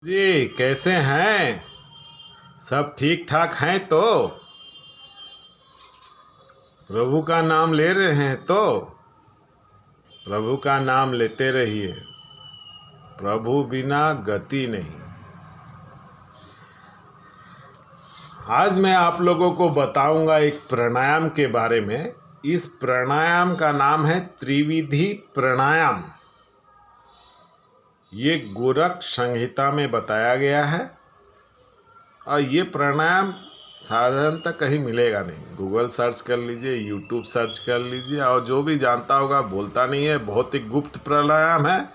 जी कैसे हैं। सब ठीक ठाक हैं तो प्रभु का नाम ले रहे हैं तो प्रभु का नाम लेते रहिए। प्रभु बिना गति नहीं। आज मैं आप लोगों को बताऊंगा एक प्राणायाम के बारे में। इस प्राणायाम का नाम है त्रिविधि प्राणायाम। ये गोरख संहिता में बताया गया है और ये प्राणायाम साधारणतः कहीं मिलेगा नहीं। गूगल सर्च कर लीजिए, यूट्यूब सर्च कर लीजिए, और जो भी जानता होगा बोलता नहीं है। बहुत ही गुप्त प्राणायाम है।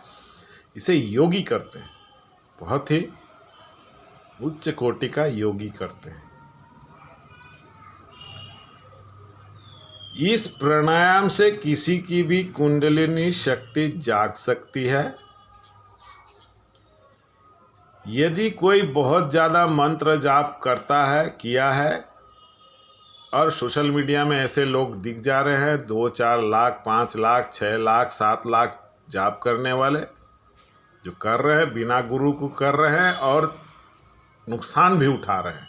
इसे योगी करते हैं, बहुत ही उच्च कोटि का योगी करते हैं। इस प्राणायाम से किसी की भी कुंडलिनी शक्ति जाग सकती है। यदि कोई बहुत ज़्यादा मंत्र जाप करता है, किया है, और सोशल मीडिया में ऐसे लोग दिख जा रहे हैं 2-4 लाख, 5 लाख, 6 लाख, 7 लाख जाप करने वाले, जो कर रहे हैं बिना गुरु को कर रहे हैं और नुकसान भी उठा रहे हैं।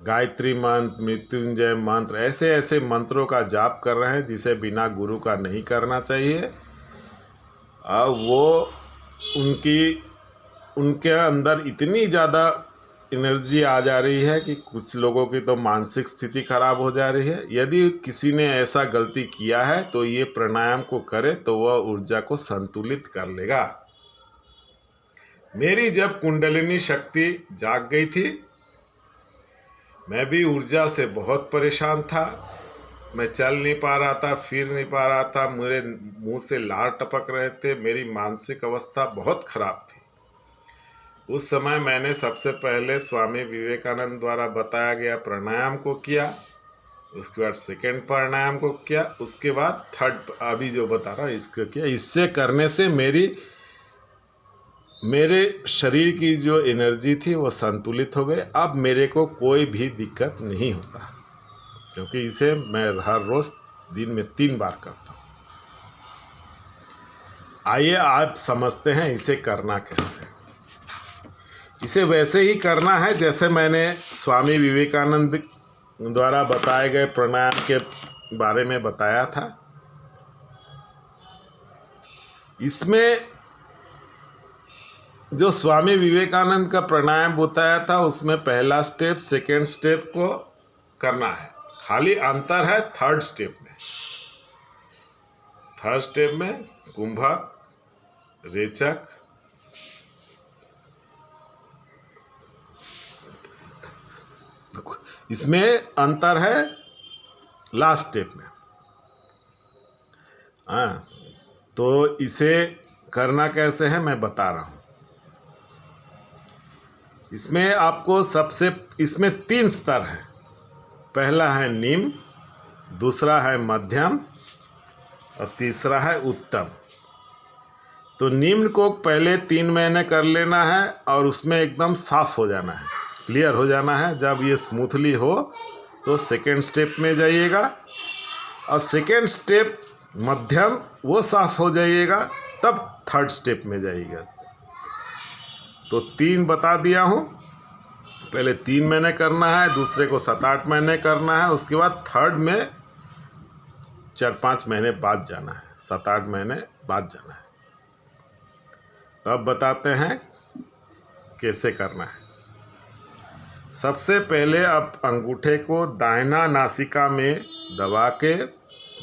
गायत्री मंत्र, मृत्युंजय मंत्र, ऐसे ऐसे मंत्रों का जाप कर रहे हैं जिसे बिना गुरु का नहीं करना चाहिए। और वो उनके अंदर इतनी ज़्यादा एनर्जी आ जा रही है कि कुछ लोगों की तो मानसिक स्थिति खराब हो जा रही है। यदि किसी ने ऐसा गलती किया है तो ये प्राणायाम को करे तो वह ऊर्जा को संतुलित कर लेगा। मेरी जब कुंडलिनी शक्ति जाग गई थी, मैं भी ऊर्जा से बहुत परेशान था। मैं चल नहीं पा रहा था, फिर नहीं पा रहा था, मेरे मुंह से लार टपक रहे थे। मेरी मानसिक अवस्था बहुत खराब थी। उस समय मैंने सबसे पहले स्वामी विवेकानंद द्वारा बताया गया प्राणायाम को किया। उसके बाद सेकंड प्राणायाम को किया। उसके बाद थर्ड अभी जो बता रहा हूँ इसको किया। इससे करने से मेरे शरीर की जो एनर्जी थी वो संतुलित हो गई। अब मेरे को कोई भी दिक्कत नहीं होता, क्योंकि इसे मैं हर रोज़ दिन में 3 बार करता हूँ। आइए आप समझते हैं इसे करना कैसे। इसे वैसे ही करना है जैसे मैंने स्वामी विवेकानंद द्वारा बताए गए प्राणायाम के बारे में बताया था। इसमें जो स्वामी विवेकानंद का प्राणायाम बताया था उसमें पहला स्टेप, सेकेंड स्टेप को करना है। खाली अंतर है थर्ड स्टेप में। थर्ड स्टेप में कुंभक, रेचक, इसमें अंतर है लास्ट स्टेप में। तो इसे करना कैसे है मैं बता रहा हूँ। इसमें आपको इसमें 3 स्तर है। पहला है निम्न, दूसरा है मध्यम और तीसरा है उत्तम। तो निम्न को पहले 3 महीने कर लेना है और उसमें एकदम साफ हो जाना है, क्लियर हो जाना है। जब ये स्मूथली हो तो सेकेंड स्टेप में जाइएगा, और सेकेंड स्टेप मध्यम वो साफ हो जाइएगा, तब थर्ड स्टेप में जाइएगा। तो 3 बता दिया हूँ। पहले 3 महीने करना है, दूसरे को 7-8 महीने करना है, उसके बाद थर्ड में 4-5 महीने बाद जाना है, 7-8 महीने बाद जाना है। तो अब बताते हैं कैसे करना है। सबसे पहले आप अंगूठे को दाहिना नासिका में दबा के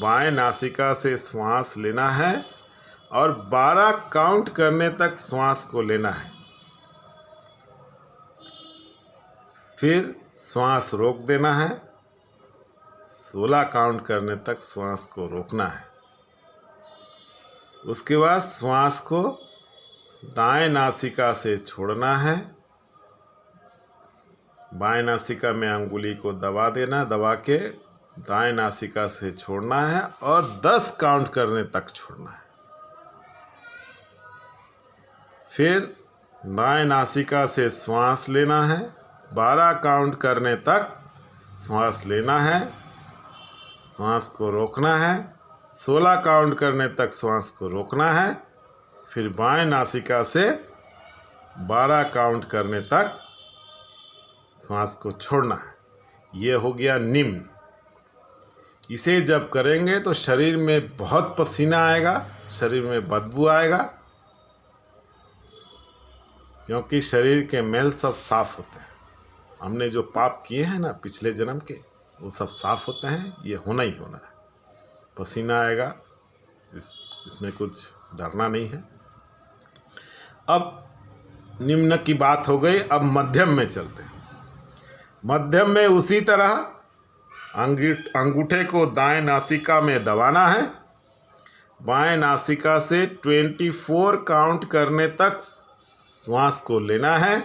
बाएं नासिका से श्वास लेना है और 12 काउंट करने तक श्वास को लेना है। फिर श्वास रोक देना है। 16 काउंट करने तक श्वास को रोकना है। उसके बाद श्वास को दाएं नासिका से छोड़ना है। बाएं नासिका में अंगुली को दबा देना, दबा के दाएं नासिका से छोड़ना है और 10 काउंट करने तक छोड़ना है। फिर दाएं नासिका से श्वास लेना है, 12 काउंट करने तक श्वास लेना है, श्वास को रोकना है, 16 काउंट करने तक श्वास को रोकना है। फिर बाएं नासिका से 12 काउंट करने तक श्वास को छोड़ना है। ये हो गया निम्न। इसे जब करेंगे तो शरीर में बहुत पसीना आएगा, शरीर में बदबू आएगा, क्योंकि शरीर के मैल सब साफ होते हैं। हमने जो पाप किए हैं ना पिछले जन्म के, वो सब साफ होते हैं। ये होना ही होना है। पसीना आएगा, इसमें कुछ डरना नहीं है। अब निम्न की बात हो गई, अब मध्यम में चलते हैं। मध्यम में उसी तरह अंगूठे को दाएं नासिका में दबाना है। बाएं नासिका से 24 काउंट करने तक श्वास को लेना है,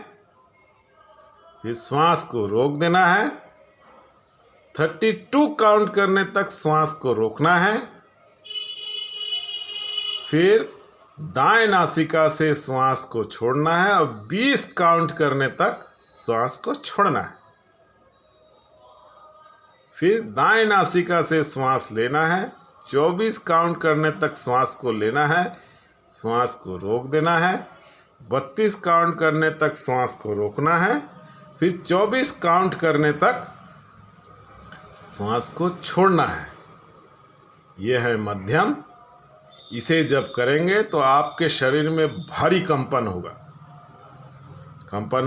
फिर श्वास को रोक देना है। 32 काउंट करने तक श्वास को रोकना है, फिर दाएं नासिका से श्वास को छोड़ना है और 20 काउंट करने तक श्वास को छोड़ना है। फिर दाएं नासिका से श्वास लेना है, 24 काउंट करने तक श्वास को लेना है, श्वास को रोक देना है। 32 काउंट करने तक श्वास को रोकना है, फिर 24 काउंट करने तक श्वास को छोड़ना है। यह है मध्यम। इसे जब करेंगे तो आपके शरीर में भारी कंपन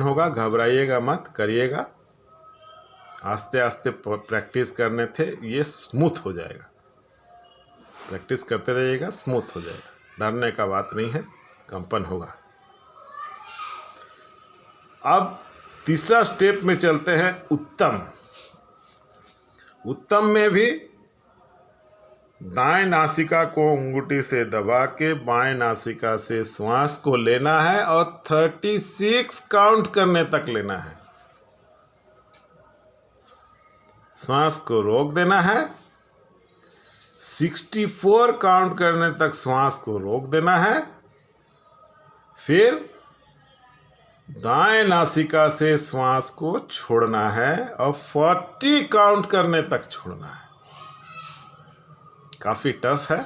होगा। घबराइएगा मत, करिएगा। आस्ते आस्ते प्रैक्टिस करने थे, ये स्मूथ हो जाएगा। प्रैक्टिस करते रहिएगा, स्मूथ हो जाएगा। डरने का बात नहीं है, कंपन होगा। अब तीसरा स्टेप में चलते हैं, उत्तम। उत्तम में भी दाएं नासिका को अंगूठी से दबा के बाएं नासिका से श्वास को लेना है और 36 काउंट करने तक लेना है। श्वास को रोक देना है। 64 काउंट करने तक श्वास को रोक देना है, फिर दाएं नासिका से श्वास को छोड़ना है और 40 काउंट करने तक छोड़ना है। काफ़ी टफ है,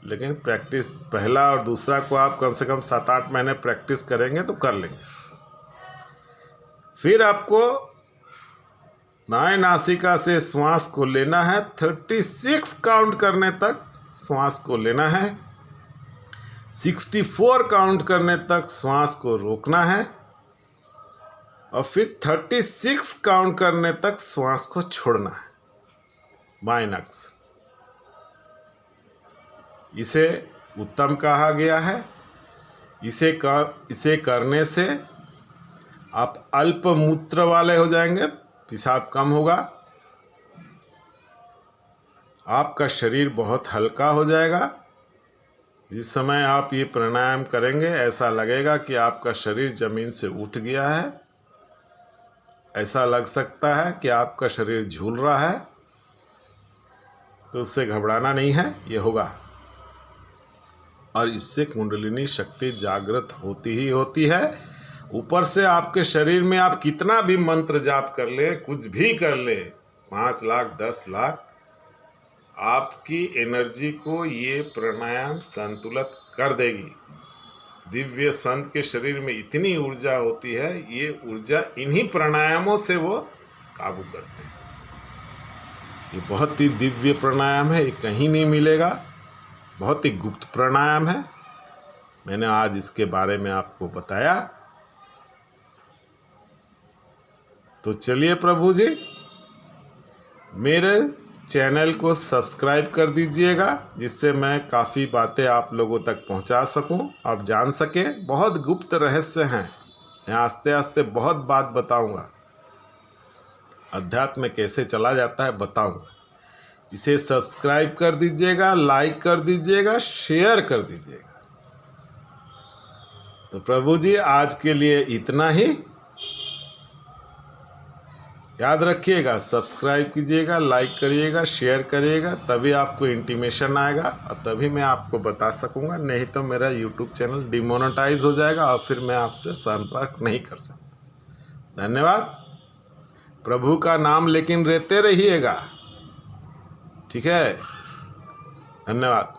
लेकिन प्रैक्टिस पहला और दूसरा को आप कम से कम 7-8 महीने प्रैक्टिस करेंगे तो कर लेंगे। फिर आपको दाएं नासिका से श्वास को लेना है, 36 काउंट करने तक श्वास को लेना है। 64 काउंट करने तक श्वास को रोकना है और फिर 36 काउंट करने तक श्वास को छोड़ना है बाएं नाक से। इसे उत्तम कहा गया है। इसे करने से आप अल्प मूत्र वाले हो जाएंगे, पेशाब कम होगा, आपका शरीर बहुत हल्का हो जाएगा। जिस समय आप ये प्राणायाम करेंगे ऐसा लगेगा कि आपका शरीर जमीन से उठ गया है। ऐसा लग सकता है कि आपका शरीर झूल रहा है, तो उससे घबराना नहीं है, ये होगा। और इससे कुंडलिनी शक्ति जागृत होती ही होती है। ऊपर से आपके शरीर में आप कितना भी मंत्र जाप कर ले, कुछ भी कर ले, 5 लाख 10 लाख, आपकी एनर्जी को ये प्राणायाम संतुलित कर देगी। दिव्य संत के शरीर में इतनी ऊर्जा होती है, ये ऊर्जा इन्हीं प्राणायामों से वो काबू करते हैं। ये बहुत ही दिव्य प्राणायाम है, ये कहीं नहीं मिलेगा। बहुत ही गुप्त प्राणायाम है। मैंने आज इसके बारे में आपको बताया। तो चलिए प्रभु जी, मेरे चैनल को सब्सक्राइब कर दीजिएगा, जिससे मैं काफ़ी बातें आप लोगों तक पहुंचा सकूं, आप जान सकें। बहुत गुप्त रहस्य हैं, मैं आस्ते आस्ते बहुत बात बताऊंगा। अध्यात्म में कैसे चला जाता है बताऊंगा। इसे सब्सक्राइब कर दीजिएगा, लाइक कर दीजिएगा, शेयर कर दीजिएगा। तो प्रभु जी आज के लिए इतना ही। याद रखिएगा, सब्सक्राइब कीजिएगा, लाइक करिएगा, शेयर करिएगा, तभी आपको इंटीमेशन आएगा और तभी मैं आपको बता सकूंगा। नहीं तो मेरा यूट्यूब चैनल डिमोनेटाइज हो जाएगा और फिर मैं आपसे संपर्क नहीं कर सकता। धन्यवाद। प्रभु का नाम लेकिन लेते रहिएगा, ठीक है। धन्यवाद।